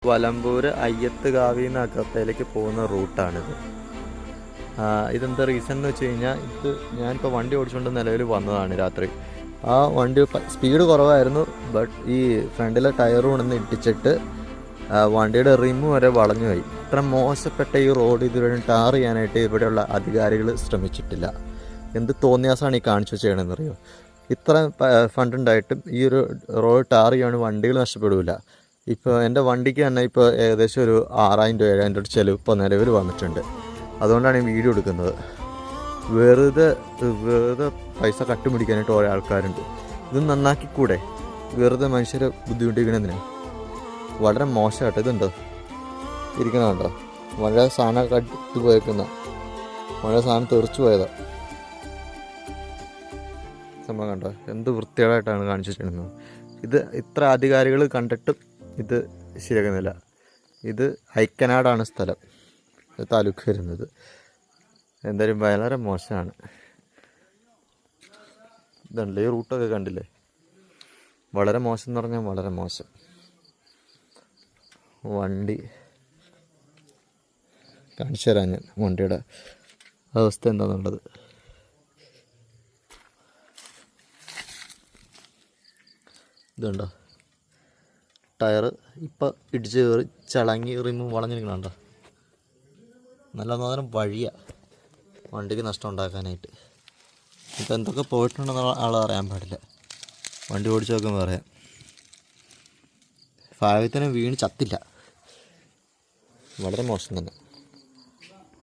വലമ്പൂർ അയ്യത്തുകാവിൽ നിന്ന് അകത്തേലേക്ക് പോകുന്ന റൂട്ടാണിത്. ഇതെന്താ റീസൺ എന്ന് വെച്ച് കഴിഞ്ഞാൽ, ഇത് ഞാനിപ്പോൾ വണ്ടി ഓടിച്ചുകൊണ്ട് നിലവിൽ വന്നതാണ് രാത്രി. ആ വണ്ടി സ്പീഡ് കുറവായിരുന്നു, ബട്ട് ഈ ഫ്രണ്ടിലെ ടയർ കൊണ്ടൊന്ന് ഇട്ടിച്ചിട്ട് വണ്ടിയുടെ റിമ്മ് വരെ വളഞ്ഞു പോയി. ഇത്ര മോശപ്പെട്ട ഈ റോഡ് ഇതുവരെ ടാർ ചെയ്യാനായിട്ട് ഇവിടെയുള്ള അധികാരികൾ ശ്രമിച്ചിട്ടില്ല. എന്ത് തോന്നിയാസാണ് ഈ കാണിച്ചു ചെയ്യണമെന്നറിയോ? ഇത്ര ഫണ്ടുണ്ടായിട്ടും ഈ ഒരു റോഡ് ടാർ ചെയ്യുകയാണെങ്കിൽ വണ്ടികൾ നഷ്ടപ്പെടില്ല. ഇപ്പോൾ എൻ്റെ വണ്ടിക്ക് തന്നെ ഇപ്പോൾ ഏകദേശം ഒരു 6,000 രൂപ 7,000 രൂപ ചിലവ് ഇപ്പോൾ നിലവിൽ വന്നിട്ടുണ്ട്. അതുകൊണ്ടാണ് ഈ വീഡിയോ എടുക്കുന്നത്. വെറുതെ പൈസ കട്ടുപിടിക്കാനായിട്ട് ഓരോ ആൾക്കാരുണ്ട്. ഇത് നന്നാക്കിക്കൂടെ? വെറുതെ മനുഷ്യരെ ബുദ്ധിമുട്ടിക്കണതിന് വളരെ മോശമായിട്ട്. ഇതുണ്ടോ ഇരിക്കണുണ്ടോ? മഴ സാധനം കട്ട് പോയേക്കുന്ന മഴ സാധനം തെറിച്ചു പോയതാണ് സംഭവം. കണ്ടോ എന്ത് വൃത്തികേടായിട്ടാണ് കാണിച്ചു വെച്ചിരുന്നത്. ഇത് ഇത്ര അധികാരികൾ കണ്ടിട്ടും ഇത് ശരിയാക്കുന്നില്ല. ഇത് ഐക്കനാടാണ് സ്ഥലം, താലൂക്ക് വരുന്നത്. എന്തായാലും വളരെ മോശമാണ്. ഇതുണ്ടല്ലേ ഈ റൂട്ടൊക്കെ കണ്ടില്ലേ? വളരെ മോശം എന്ന് പറഞ്ഞാൽ വളരെ മോശം. വണ്ടി കാണിച്ചു തരാം ഞാൻ, വണ്ടിയുടെ അവസ്ഥ എന്താണെന്നുള്ളത്. ഇതുണ്ടോ ടയർ ഇപ്പം ഇടിച്ച് കയറി ചളങ്ങി റിമ്മ് വളഞ്ഞിരിക്കണുണ്ടോ? നല്ല നേരം വഴിയാണ് വണ്ടിക്ക് നഷ്ടം ഉണ്ടാക്കാനായിട്ട്. ഇപ്പം എന്തൊക്കെ പോയിട്ടുണ്ടെന്ന് അറിയാൻ പാടില്ല. വണ്ടി ഓടിച്ച് നോക്കുമ്പോൾ പറയാം. ഭാഗ്യത്തിന് വീണ് ചത്തില്ല. വളരെ മോശം തന്നെ.